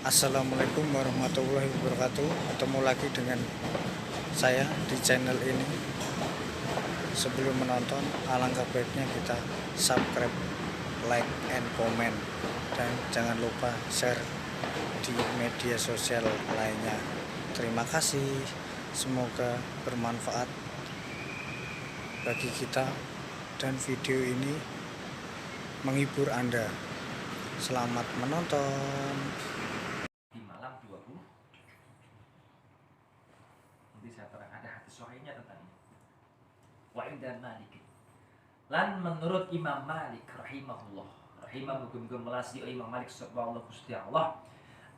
Assalamualaikum warahmatullahi wabarakatuh. Ketemu lagi dengan saya di channel ini. Sebelum menonton, alangkah baiknya kita subscribe, like, and comment, dan jangan lupa share di media sosial lainnya. Terima kasih. Semoga bermanfaat bagi kita dan video ini menghibur Anda. Selamat menonton. Di malam 20 nanti saya terang ada hadis sahihnya tentang ini. Wa inda Malik lan menurut Imam Malik rahimahullah, muga-muga melasi Imam Malik subhanallah Gusti Allah,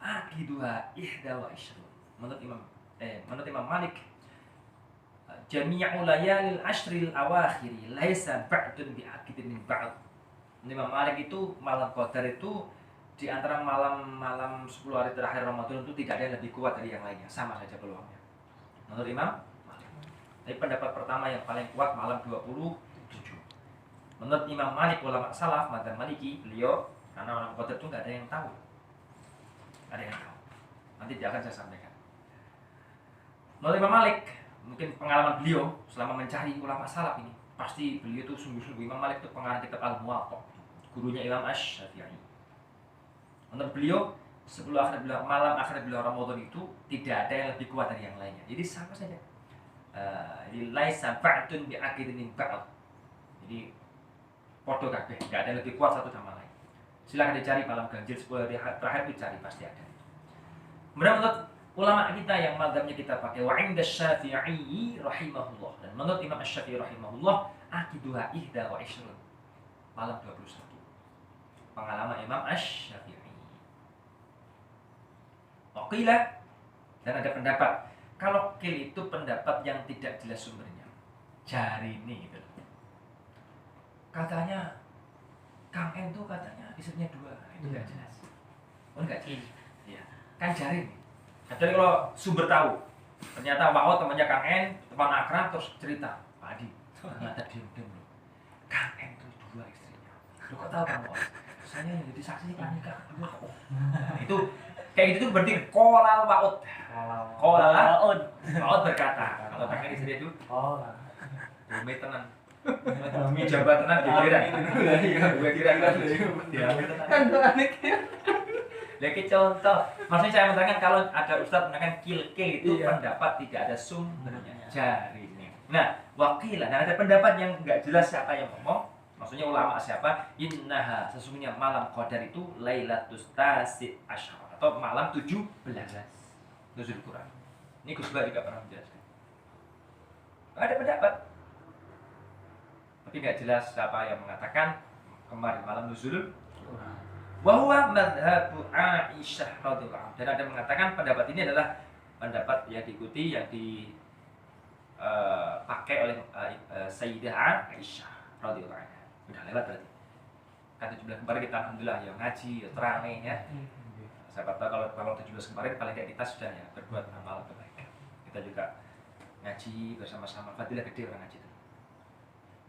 akiduha ihda wa ishrun. Menurut Imam Malik, jami'u layalil ashril awakhiri laisa ba'dun bi'aqidin min ba'd. Imam Malik itu malam qadar itu di antara malam 10 hari terakhir Ramadan itu tidak ada yang lebih kuat dari yang lainnya, sama saja peluangnya. Menurut Imam Malik. Tapi pendapat pertama yang paling kuat malam 27. Menurut Imam Malik, ulama salaf madzhab Maliki, beliau karena malam qadar itu nggak ada yang tahu. Nggak ada yang tahu. Nanti dia akan saya sampaikan. Menurut Imam Malik, mungkin pengalaman beliau selama mencari ulama salaf ini, pasti beliau itu sungguh-sungguh. Imam Malik itu pengarang kitab Al-Muwatta, gurunya Imam Asy-Syafi'i. Menurut beliau, malam akhir bulan Ramadan itu tidak ada yang lebih kuat dari yang lainnya. Jadi sama saja. Jadi laisa ba'dun bi'aqidin min ba'd. Jadi podo kabeh, enggak ada yang lebih kuat satu sama lain. Silakan dicari malam ganjil 10 hari terakhir, dicari pasti ada. Kemudian menurut ulama kita yang mazhabnya kita pakai, wa inda Syafi'i rahimahullah, dan menurut Imam Asy-Syafi'i rahimahullah, akiduha ihda wa ishrun, malam 21. Pengalaman Imam Asy-Syafi'i. Qila, dan ada pendapat, kalau qil itu pendapat yang tidak jelas sumbernya. Jari ini gitu. Katanya Kang N tuh katanya istrinya 2, itu enggak jelas. Oh enggak jelas. Iya. Kan jari nih. Jadi kalau sumber tahu, ternyata Wao temannya Kang N, teman akrab, terus cerita, Pak Adi, ternyata diem-diem loh, Kang N tuh 2 istrinya. Lu kok tahu kamu? Saya yang jadi saksi kan nikah kedua. Itu kayak gitu tuh berarti kolal Wa'ud. Wa'ud berkata, kalau Kang N istri itu bumi tenan. Bumi jabat tenan gegeran. Gue kira dia kan aneh. Lagi contoh, maksudnya saya menerangkan kalau ada ustadz menerangkan kil itu pendapat tidak ada sumbernya, jari ini. Nah, wakilah, dan ada pendapat yang nggak jelas siapa yang ngomong, maksudnya ulama siapa, innaha, sesungguhnya malam qadar itu lailatus tasi asyara, atau malam 17 nuzul Quran. Ini Gus Bah juga pernah menjelaskan. Ada pendapat, tapi nggak jelas siapa yang mengatakan kemarin malam nuzul Quran. Bahwa madhabu Aisyah radhiyallahu anha, dan ada mengatakan pendapat ini adalah pendapat yang diikuti, yang dipakai oleh Sayyidah Aisyah radhiyallahu anha. Udah lewat berarti. Kan 17 kemarin kita alhamdulillah ya ngaji, ya terang ya. Saya tahu kalau 17 kemarin paling tidak kita sudah ya berbuat amal kebaikan. Kita juga ngaji bersama-sama, fadilah gede orang ngaji itu.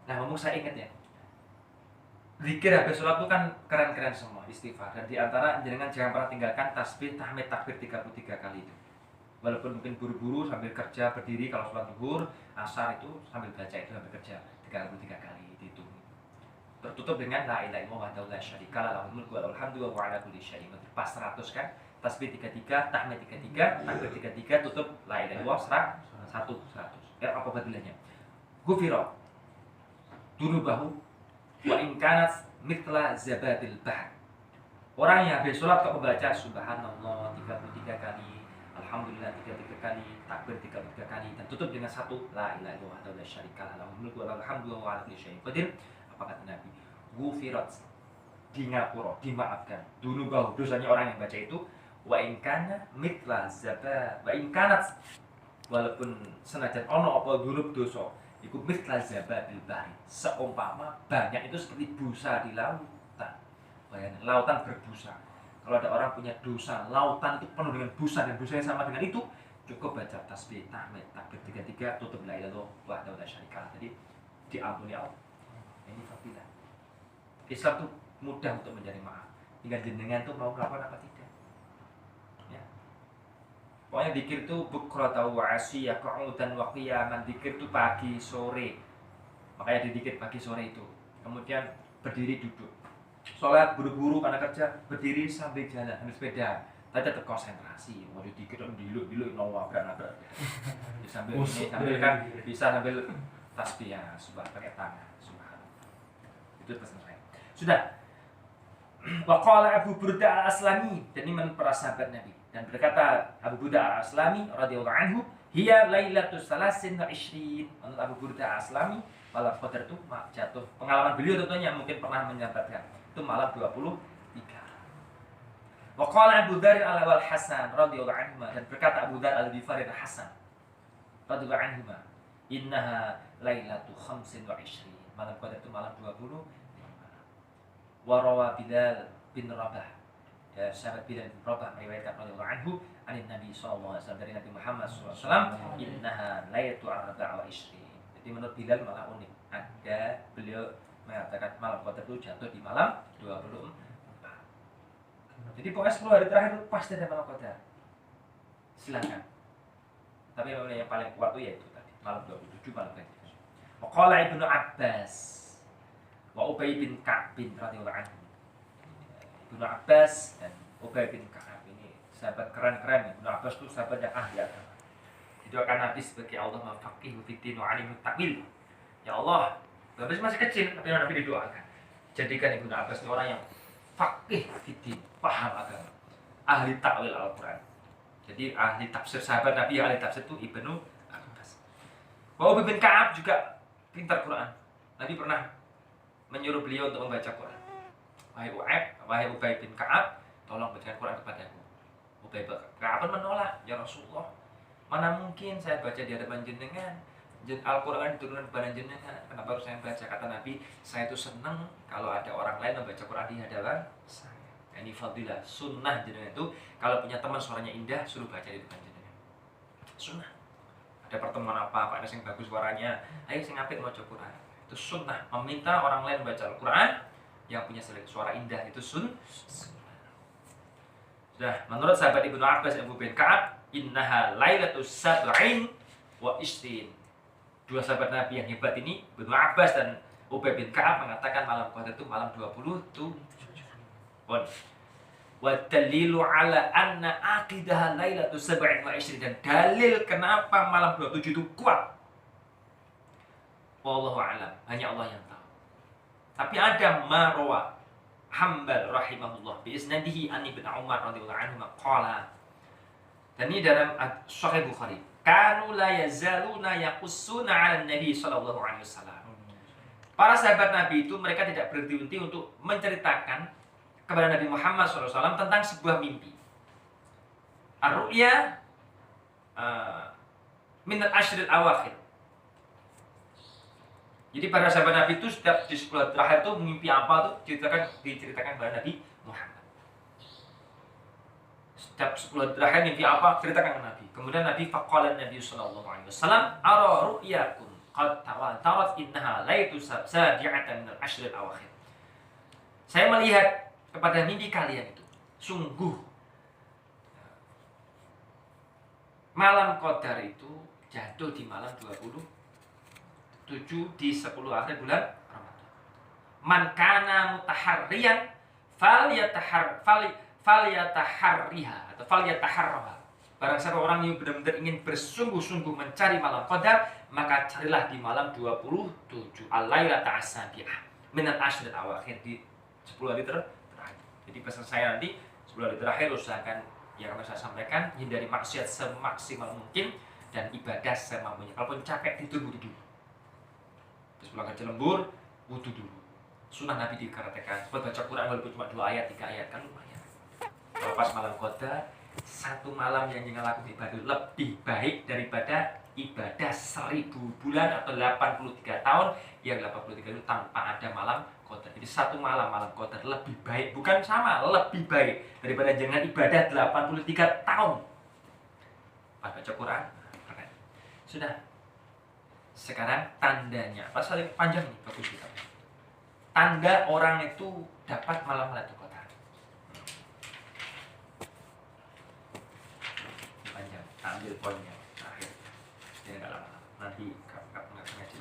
Nah, ngomong saya ingat ya, zikir habis sholat itu kan keren-keren semua, istighfar. Dan diantara jenengan jangan pernah tinggalkan tasbih, tahmid, takbir 33 kali itu. Walaupun mungkin buru-buru sambil kerja, berdiri kalau sholat zuhur, asar itu sambil baca itu sambil kerja 33 kali itu. Tertutup dengan la ilaha illallah wahdahu la syarika lah, lahul mulku wa lahul hamdu wa huwa ala kulli syai'in qadir. Pas 100 kan, tasbih 33, tahmid 33, takbir 33, tutup la ilaha illallah 100. Ya apa fadilahnya? Ghufira dunubahu wa in kanat mithla zabadil bahr. Orang yang habis sholat kok membaca subhanallah 33 kali, alhamdulillah 33 kali, takbir 33 kali, dan tutup dengan satu la ilaha illallah wa la syarika lah, lahul mulku wa lahul hamdu wa huwa ala kulli syai'in qadir. Apa kata Nabi? Ghufirat, di ngapura, dimaafkan, dunubahu, dosanya orang yang baca itu, wa in kana mithla zabad, wa in kanat, walaupun senajan ono apa dunub dosa iku mithla zabadil bahri, seumpama banyak itu seperti busa di lautan. Bayangin, lautan berbusa. Kalau ada orang punya dosa, lautan itu penuh dengan busa, dan busanya sama dengan itu, cukup baca tasbih, tahmid, takbir 33, tutup la ilaha illallah wahdahu la syarika lah. Jadi diampuni Allah. Ini fadilah. Islam tuh mudah untuk mencari maaf. Tinggal jenengan tuh mau melakukan apa tidak. Pokoknya zikir itu bukratan wa asyiyah, qu'udan wa qiyaman. Zikir itu pagi sore. Makanya didikir pagi sore itu. Kemudian berdiri duduk. Sholat buru-buru karena kerja, berdiri sambil jalan, sambil sepeda. Tapi tetap konsentrasi. Mau dikit diluk nabrak. Sambil ini, sambil kan bisa sambil tasbih ya, subhan pakai tangan, subhan. Itu pesan saya. Sudah. Wa qala Abu Burda Al-Aslami, dan ini menurut para sahabat Nabi. Dan berkata Abu Burda Al-Aslami radhiyallahu anhu, hiya lailatul salasin wa ishrin. Menurut Abu Burda Al-Aslami, malam Qadar itu jatuh. Pengalaman beliau tentunya mungkin pernah menyampaikan itu malam 23. Wa qala Abu Dzar al Hasan radhiyallahu anhu, dan berkata Abu Dzar al-Ghifari Hasan radhiyallahu anhu, innaha lailatu khamsin wa ishrin. Malam Qadar itu malam 25. Wa rawa Bilal bin Rabah, ya, sahabat Bilal bin Rabah meriwayatkan radhiyallahu anhu anin Nabi sallallahu alaihi wasallam, dari Nabi Muhammad sallallahu alaihi wasallam, innaha lailatu arba'a wa ishrin. Jadi menurut Bilal malah unik. Ada beliau mengatakan malam Qadar itu jatuh di malam 24. Jadi pokoknya 10 hari terakhir itu pasti ada malam Qadar. Silakan. Tapi yang paling kuat itu yaitu tadi malam 27 malam Qadar. Qala Ibnu Abbas wa Ubay bin Ka'ab bin radhiyallahu anhu. Ibnu Abbas dan Ubay bin Ka'ab ini sahabat keren-keren. Ibnu Abbas itu sahabat yang ahli agama. Didoakan Nabi sebagai Allah mafaqihu fiddin wa alimut ta'wil. Ya Allah, Abbas masih kecil tapi Nabi didoakan. Jadikan Ibnu Abbas ini orang yang faqih fiddin, paham agama, ahli ta'wil Al-Qur'an. Jadi ahli tafsir, sahabat Nabi yang ahli tafsir itu Ibnu Abbas. Ubay bin Ka'ab juga pintar Quran. Nabi pernah menyuruh beliau untuk membaca Quran. Wahai Ubay bin Ka'ab, tolong bacakan Quran kepadaku. Ubay bin Ka'ab menolak, ya Rasulullah, mana mungkin saya baca di hadapan jenengan? Al-Quran diturunkan kepada jenengan. Kenapa harus saya baca? Kata Nabi, saya itu senang kalau ada orang lain membaca Quran di hadapan saya. Ini fadilah, sunnah jenengan itu. Kalau punya teman suaranya indah, suruh baca di depan jenengan. Sunnah. Ada pertemuan apa, Pak Nes yang bagus suaranya, ayo saya ngapit mau baca Quran. Itu sunnah. Meminta orang lain membaca Al-Quran yang punya suara indah itu sunnah. Sudah, menurut sahabat Ibnu Abbas Abu bin Ka'ab, innaha lailatus sab'in wa ishrin. Dua sahabat Nabi yang hebat ini, Ibnu Abbas dan Ubay bin Ka'ab, mengatakan malam Qadar itu malam 27. Wa dalilu ala anna aqidaha lailatus sab'in wa ishrin, dan dalil kenapa malam 27 itu kuat, wallahu a'lam, hanya Allah yang tahu. Tapi ada marwa Hambal rahimahullah bi isnadihi an Ibnu Umar radhiyallahu anhu qala, dan ini dalam Sahih Bukhari, kanu la yazaluna yaqussuna 'ala Nabi sallallahu alaihi wasallam. Para sahabat Nabi itu mereka tidak berhenti untuk menceritakan kepada Nabi Muhammad SAW tentang sebuah mimpi. Ar-ru'ya min al-ashril awakhir. Jadi para sahabat Nabi itu setiap di 10 hari terakhir itu mimpi apa tuh diceritakan kepada Nabi Muhammad. Setiap 10 hari terakhir mimpi apa ceritakan ke Nabi. Kemudian Nabi faqala Nabi sallallahu alaihi wasallam, ara ru'yakum qad tawatarat innaha laitu sabi'atan min al-ashril awakhir. Saya melihat kepada mimpi kalian itu, sungguh malam Qadar itu jatuh di malam 27 di 10 akhir bulan Ramadan. Man kana mutaharriyan falyataharriha atau falyataharraha. Barang siapa orang yang benar-benar ingin bersungguh-sungguh mencari malam Qadar, maka carilah di malam 27 al-lailata as-sabi'ah min al-ashril awakhir, di 10 hari terakhir. Jadi pesan saya nanti 10 hari terakhir usahakan yang akan saya sampaikan, hindari maksiat semaksimal mungkin dan ibadah semampunya. Kalaupun capek tidur, wudu dulu. Terus pulang kerja lembur, wudu dulu. Sunnah Nabi dikatakan, baca Quran walaupun cuma 2 ayat, 3 ayat kan lumayan. Kalau pas malam Qadar, satu malam yang ngelakuin ibadah lebih baik daripada ibadah 1000 bulan atau 83 tahun yang 83 itu tanpa ada malam Qadar. Jadi satu malam Qadar lebih baik, bukan sama, lebih baik daripada jangan ibadah 83 tahun. Pas baca Quran, keren. Sudah. Sekarang tandanya, pasal yang panjang ini bagus kita. Tanda orang itu dapat malam Lailatul Qadar. Panjang. ambil poinnya akhir. Ini enggak lama. Nanti ngaji.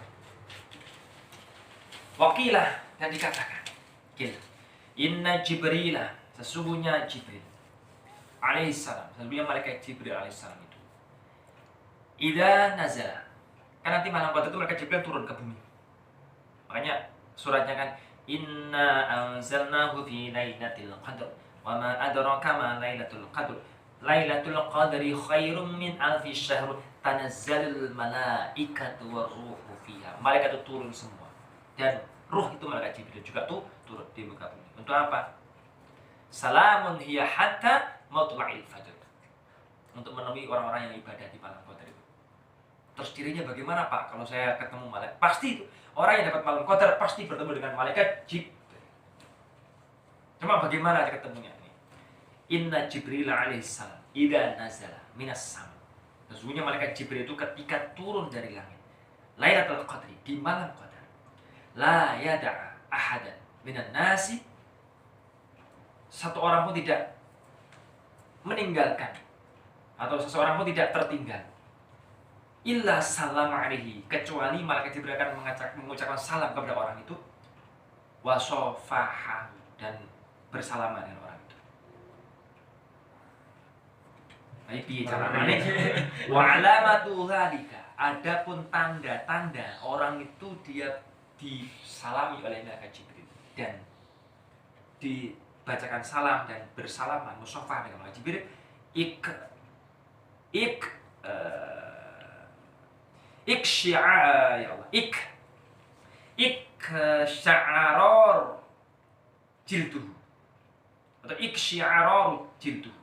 Wakilah dan dikatakan, inna Jibrilah, sesungguhnya Jibril alaihissalam, sesungguhnya malaikat Jibril alaihissalam itu, idza nazala, kan nanti malam Qadar itu malaikat Jibril turun ke bumi. Makanya suratnya kan, inna anzalnahu fi lailatul qadr wa ma adraka ma lailatul qadr lailatul qadri khairum min alfi syahr tanazzalul malaikatu waruhu fiha. Malaikat itu turun semua. Dan ruh itu malaikat Jibril juga tuh turun di muka bumi. Untuk apa? Salamun hiya hatta matla'il fajr. Untuk menemui orang-orang yang ibadah di malam Qadar itu. Terus dirinya bagaimana, Pak? Kalau saya ketemu malaikat, pasti itu orang yang dapat malam Qadar pasti bertemu dengan malaikat Jibril. Cuma bagaimana ketemunya ini? Inna Jibril alaihissalam idza nazala minas sama. Sesungguhnya malaikat Jibril itu ketika turun dari langit, Lailatul Qadri, di malam Qadar, la yada'a ahadan minan nasi, satu orang pun tidak meninggalkan atau seseorang pun tidak tertinggal, illa salam alaihi, kecuali malaikat Jibril akan mengucapkan salam kepada orang itu, wa sofaha, dan bersalaman dengan orang itu. Ini bicaranya wa alamatu dzalika, adapun tanda-tanda orang itu dia disalami oleh malaikat Jibril dan dibacakan salam dan bersalaman musafah dengan malaikat Jibril, sya'aror jilduhu atau syi'aror jilduhu,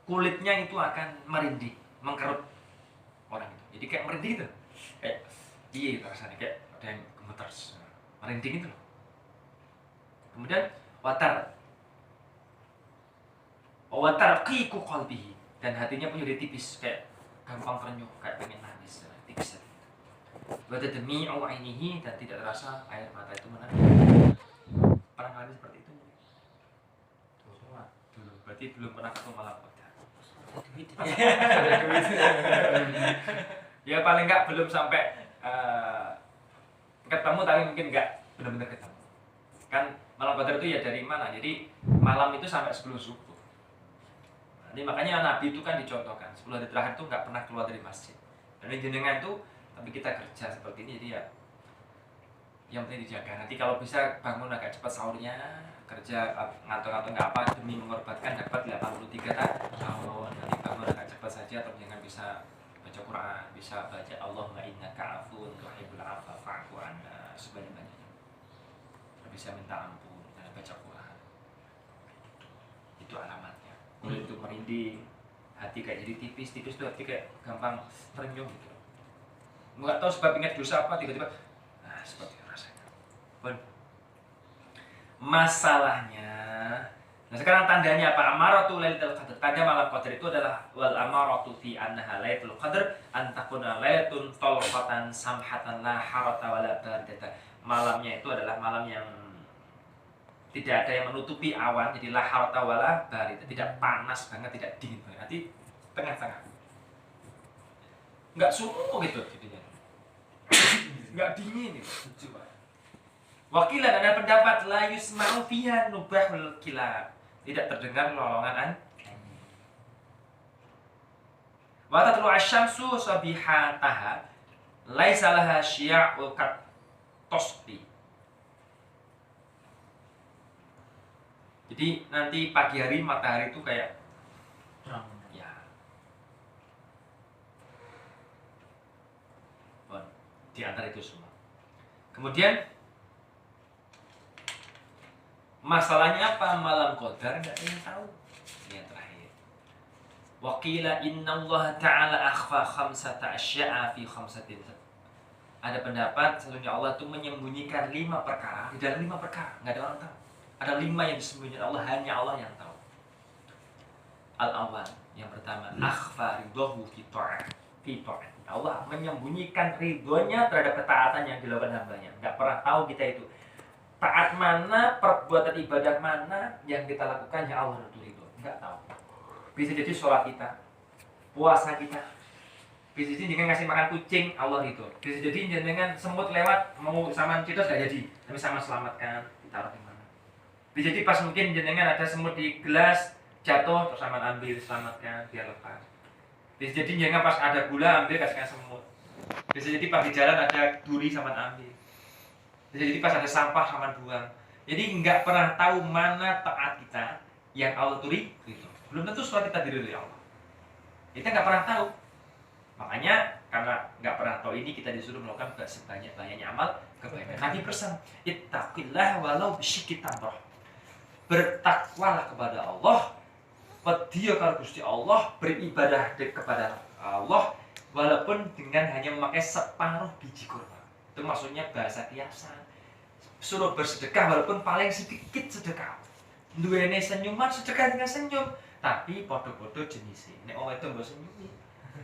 kulitnya itu akan merinding, mengkerut orang itu. Jadi kayak merinding gitu. Kayak iya rasanya kayak ada yang gemeter, merinding itu loh. Kemudian watarqiqu qalbihi, dan hatinya pun jadi tipis, kayak gampang terenyuh, kayak pengen nangis, tipis. Wa tadmi'u 'ainihi, dan tidak terasa air mata itu menangis. Pernah kali seperti itu? Belum. Berarti belum pernah ketemu malam Qadar. Ya paling enggak belum sampai ketemu, tapi mungkin enggak benar-benar ketemu. Kan malam Qadar itu ya dari mana? Jadi malam itu sampai sebelum subuh. Jadi makanya Nabi itu kan dicontohkan 10 hari terakhir itu enggak pernah keluar dari masjid. Dan jenengan itu, tapi kita kerja seperti ini, jadi ya yang penting dijaga. Nanti kalau bisa bangun agak cepat sahurnya, kerja ngatur-ngatur nggak apa demi mengorbankan dapat 83 tahun. Nanti bangun agak cepat saja, atau jangan bisa baca Quran, bisa baca Allahumma innaka afuwun tuhibbul afwa fa'fu 'anna sebanyak-banyaknya. Bisa minta ampun dan baca Quran. Itu alamatnya. Kulit itu merinding, hati kayak jadi tipis-tipis tuh, hati kayak gampang terenyuh gitu. Nggak tahu sebab ingat dosa apa, tiba-tiba seperti itu rasanya. Masalahnya, nah sekarang tandanya apa? Amaratu lailatul qadr. Tanda malam qadar itu adalah wal amaratu fi annaha lailatul qadr an takuna lailatun talqatan samhatan la harata wala baridata. Malamnya itu adalah malam yang tidak ada yang menutupi awan, jadi la harata wala baridata, tidak panas banget, tidak dingin banget, nanti tengah-tengah. Enggak suhu gitu jadinya. Enggak dingin gitu. Coba. Wakilan ada pendapat la yusma'u fiha nubahul kilab, tidak terdengar lolongan anjing. Wa tatlu asy-syamsu sabihataha laisa laha syia'u kat tosbi. Jadi nanti pagi hari matahari itu kayak terang ya. Bon, di antara itu semua. Kemudian masalahnya apa? Malam Qadar enggak ada yang tahu. Yang terakhir. Wa qila innallaha ta'ala akhfa khamsata asya'a fi khamsatin. Ada pendapat sesungguhnya Allah itu menyembunyikan 5 perkara di dalam 5 perkara, enggak ada orang tahu. Ada 5 yang disembunyikan Allah, hanya Allah yang tahu. Al-awwal, yang pertama, akhfa ridhahu fi ta'ah. Allah menyembunyikan ridhonya terhadap ketaatan yang dilakukan hambanya. Enggak pernah tahu kita itu taat mana, perbuatan ibadah mana yang kita lakukan yang Allah itu ridho. Enggak tahu. Bisa jadi sholat kita puasa kita. Bisa jadi jangan ngasih makan kucing, Allah itu. Bisa jadi jangan semut lewat mau sama kita gak jadi, tapi sama selamatkan ditaruh di mana. Bisa jadi pas mungkin jenengan ada semut di gelas jatuh terus sama ambil selamatkan biar lepas. Bisa jadi jangan pas ada gula ambil kasihkan semut. Bisa jadi pas di jalan ada duri sama ambil. Bisa jadi pas ada sampah sama buang. Jadi nggak pernah tahu mana taat kita yang Allah turi gitu. Belum tentu sholat kita diridhoi Allah. Kita nggak pernah tahu. Makanya karena nggak pernah tahu ini kita disuruh melakukan sebanyak-banyaknya amal kebaikan. Nabi pesan, ittaqillah walau bisyikki tamrah. Bertakwalah kepada Allah, pedia kalau Gusti Allah, beribadah kepada Allah walaupun dengan hanya memakai separuh biji kurma. Itu maksudnya bahasa kiasan. Suruh bersedekah walaupun paling sedikit sedekah. Duwene senyuman sedekah dengan senyum, tapi podo-podo jenisnya. Nek wong itu mbok senyum.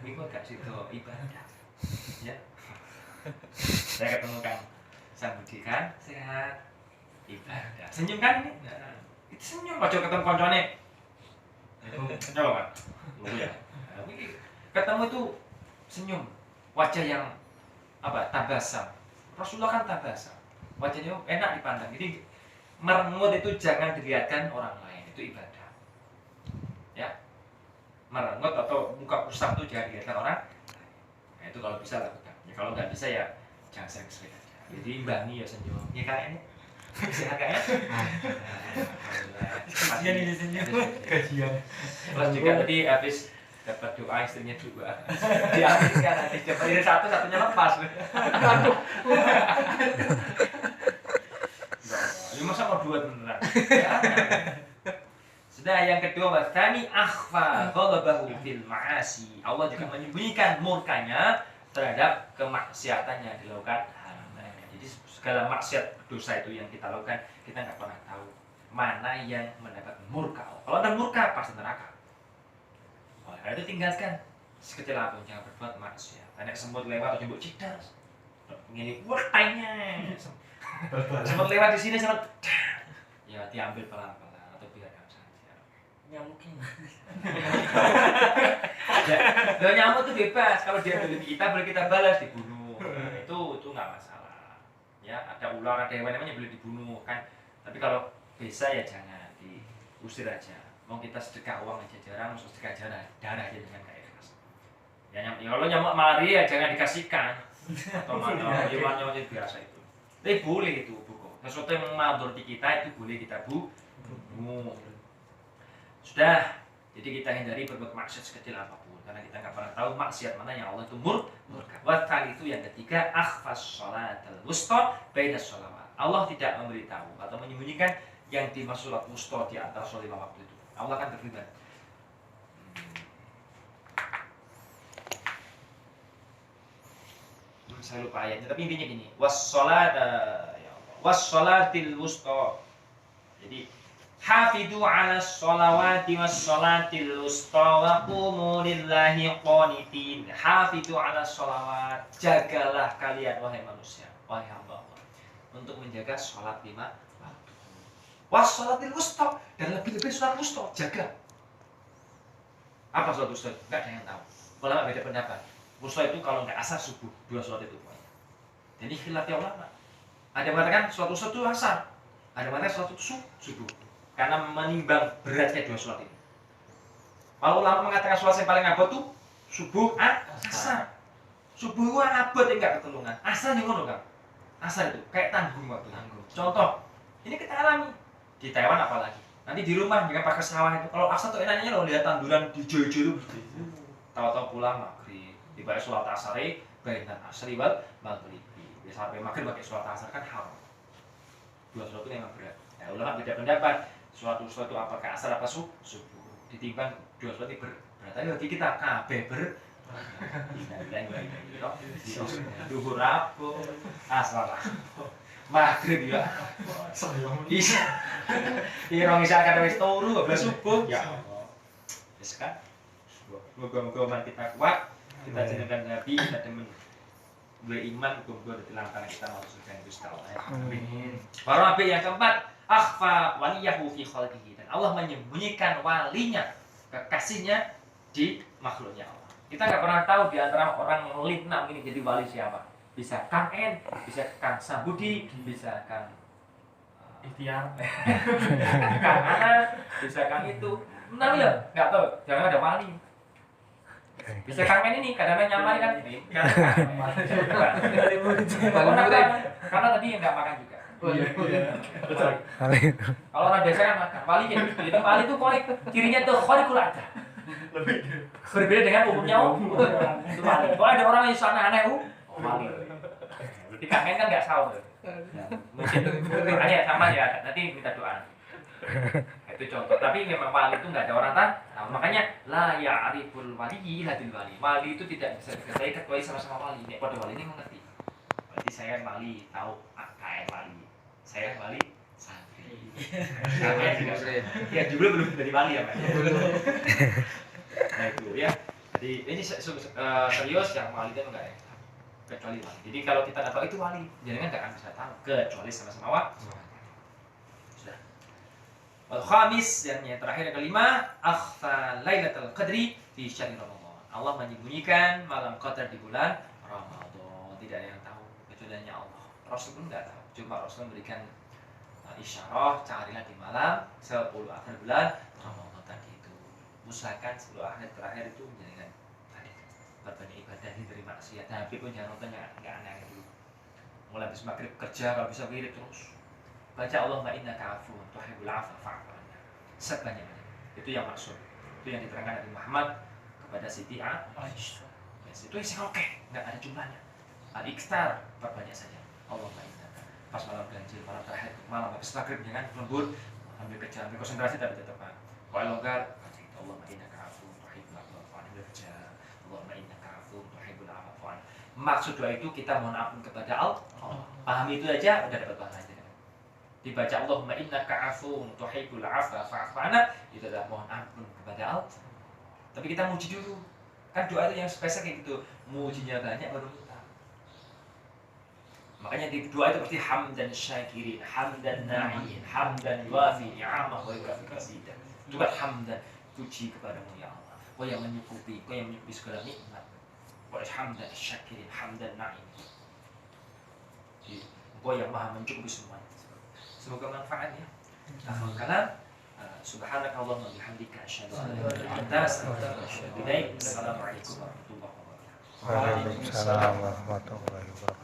Iku gak situ ibadah. Ya. Saya ketemu Kang Sambudi kan, sehat. Ibadah. Senyum kan ini? Nah, itu senyum aja ketemu koncone. Coba Pak. Ya. Ketemu itu senyum. Wajah yang apa? Tabasam. Rasulullah kan tabasam. Wajahnya enak dipandang. Jadi merengut itu jangan dilihatkan orang lain. Itu ibadah. Ya. Merengut atau muka kusam itu jangan dilihatkan orang. Nah, itu kalau bisa lakukan. Ya kalau nggak bisa ya jangan sering-sering aja. Jadi imbangi ya senyum. Ya kayaknya sehat kayaknya. Kasihan ini senyum. Kasihan. Terus juga tadi habis dapat doa istrinya juga. Diambilkan nanti dapat ini satunya lepas. Aduh. Ini masa mau dua beneran. Sudah yang kedua wasani akhfa ghadabahu fil ma'asi. Allah juga menyembunyikan murkanya terhadap kemaksiatan yang dilakukan hamba. Jadi segala maksiat dosa itu yang kita lakukan kita nggak pernah tahu mana yang mendapat murka Allah. Kalau ada murka pasti neraka. Oleh karena itu tinggalkan sekecil apapun jangan berbuat maksiat. Karena semut lewat atau jembut cidas. Ini wartanya. Semut lewat di sini semut. Ya diambil pelan-pelan atau biarkan saja. Nyamuknya. Ya, nyamuk itu bebas. Kalau dia dari kita boleh kita balas dibunuh. Itu nggak masalah. Ya ada ular ada hewan namanya boleh dibunuh kan. Tapi kalau bisa ya jangan diusir aja. Mau kita sedekah uang aja jarang, mau sedekah darah aja dengan kayak ikhlas. Ya kalau nyamuk mari ya jangan dikasihkan. Atau mana hewan-hewan biasa itu. Tapi boleh itu buku. Sesuatu yang memandurti kita itu boleh kita bunuh. Sudah. Jadi kita hindari berbuat maksiat sekecil apapun karena kita nggak pernah tahu maksiat mana yang Allah itu murka. Waktu itu yang ketiga akhfas sholatul wusta bainas sholawat. Allah tidak memberitahu atau menyembunyikan yang dimaksud sholat wusta di antara sholat 5 waktu itu. Allah akan berfirman. Saya lupa ayatnya tapi intinya gini. Was-sholatil wusta. Jadi hafidhu 'ala sholawati was-sholatil wusta wa qumu lillahi qanitin. Hafidhu 'ala sholawat. Jagalah kalian wahai manusia, wahai hamba Allah untuk menjaga sholat 5 waktu. Was-sholatil wusta dan lebih-lebih sholat wusta jaga. Apa sholat wusta? Enggak ada yang tahu. Ulama beda pendapat. Wusta itu kalau enggak asar subuh, 2 sholat itu pokoknya. Jadi khilaf ulama. Ada yang mengatakan sholat wusta itu asar. Ada yang mengatakan sholat itu subuh. Karena menimbang beratnya 2 sholat ini. Kalau ulama mengatakan sholat yang paling abad itu subuh, asar. Subuh itu abad enggak ketulungan. Asar yang ngono kan. Asar itu kayak tanggung waktu. Contoh, ini kita alami di Taiwan apalagi. Nanti di rumah jangan pakai sawah itu. Kalau asar tuh enaknya lo lihat tanduran hijau-hijau itu. Tahu-tahu pulang maghrib, dibayar sholat asar, bainan asri wal maghrib. Biasa sampai maghrib pakai sholat asar kan haram. 2 sholat itu memang berat. Ya ulama beda pendapat. Suatu apakah asar apa subuh ditimbang 2 sholat itu berat. Tapi bagi kita kabeh duhur apa asar maghrib ya bisa irong isa kada wis turu habis subuh ya Allah wis kan moga-moga kita kuat kita jenengan nabi kita demen beriman moga-moga dilaksanakan kita mau surga Gusti Allah amin. Baru api yang keempat akhfa waliyahu fi khalqihi dan Allah menyembunyikan walinya kekasihnya di makhluknya Allah. Kita nggak pernah tahu di antara orang linam ini jadi wali siapa. Bisa Kang En, bisa Kang Sambudi, bisa Kang Ikhtiar. Kang Ana, bisa Kang itu. Benar ya? Nggak tahu. Jangan ada wali. Bisa Kang En ini kadang-kadang nyamar kan ini. Karena tadi nggak makan juga. Betul. Kalau orang desa kan makan. Wali jadi wali itu cirinya tuh khariqul ada. Berbeda dengan umumnya itu wali. Kalau ada orang yang aneh-aneh wali. Berarti Kang En kan nggak tahu. Mungkin hanya sama ya. Nanti minta doa. Itu contoh. Tapi memang wali itu nggak ada orang tahu. Nah, makanya la ya'riful wali hadil wali. Wali itu tidak bisa diketahui kecuali sama-sama wali. Nek pada wali ini mengerti. Berarti saya wali tahu AKN wali. Saya wali santri. Ya juga belum dari wali ya Pak. Nah itu ya. Jadi ini serius yang wali itu enggak ya? Kecuali wali. Jadi kalau kita nggak tahu itu wali, jangan nggak akan bisa tahu kecuali sama-sama wali. Sudah. Al-khamis yang terakhir yang kelima, akhfa lailatul qadri fi syahr Ramadan. Allah menyembunyikan malam qadar di bulan Ramadan. Tidak ada yang tahu kecuali hanya Allah. Rasul pun nggak tahu. Cuma Rasul memberikan isyarah, carilah di malam 10 akhir bulan Ramadan tadi itu. Usahakan 10 akhir terakhir itu menjadikan tadi berbanyak ibadah dari maksiat. Tapi pun jangan nonton yang nggak aneh dulu. Mulai habis maghrib kerja kalau bisa wirid terus. Baca Allahumma innaka afuwwun tuhibbul afwa fa'fu anna. Sebanyak-banyaknya. Itu yang maksud. Itu yang diterangkan Nabi Muhammad kepada Siti Aisyah. Yes, itu isi oke, nggak ada jumlahnya. Al-ikstar perbanyak saja. Allahumma innaka. Pas malam ganjil, malam terakhir, malam habis maghrib jangan lembur, ambil kerja, ambil konsentrasi tapi tetap kan. Kalau longgar, baca itu Allahumma innaka afuwwun tuhibbul afwa fa'fu anna. Kerja. Allahumma innaka afuwwun tuhibbul afwa fa'fu anna. Maksud doa itu kita mohon ampun kepada Allah. Pahami itu aja udah dapat pahala. Dibaca Allahumma innaka afuwwun tuhibbul afwa fa'fu anna, itu adalah mohon ampun kepada Allah. Tapi kita muji dulu. Kan doa itu yang spesial kayak gitu. Mujinya banyak baru minta. Makanya di doa itu seperti hamdan syakirin, hamdan na'iin, hamdan yuafi ni'amah wa yukafi qasidah. Itu kan hamdan, puji kepadamu ya Allah. Kau yang menyukupi segala nikmat. Wa hamdan syakirin, hamdan na'iin. Kau yang maha mencukupi semuanya. Semoga manfaat ya. Akhirul kalam. Subhanakallahumma bihamdika asyhadu an la ilaha illa anta astaghfiruka wa atubu ilaik. Assalamualaikum warahmatullahi wabarakatuh. Waalaikumsalam warahmatullahi wabarakatuh.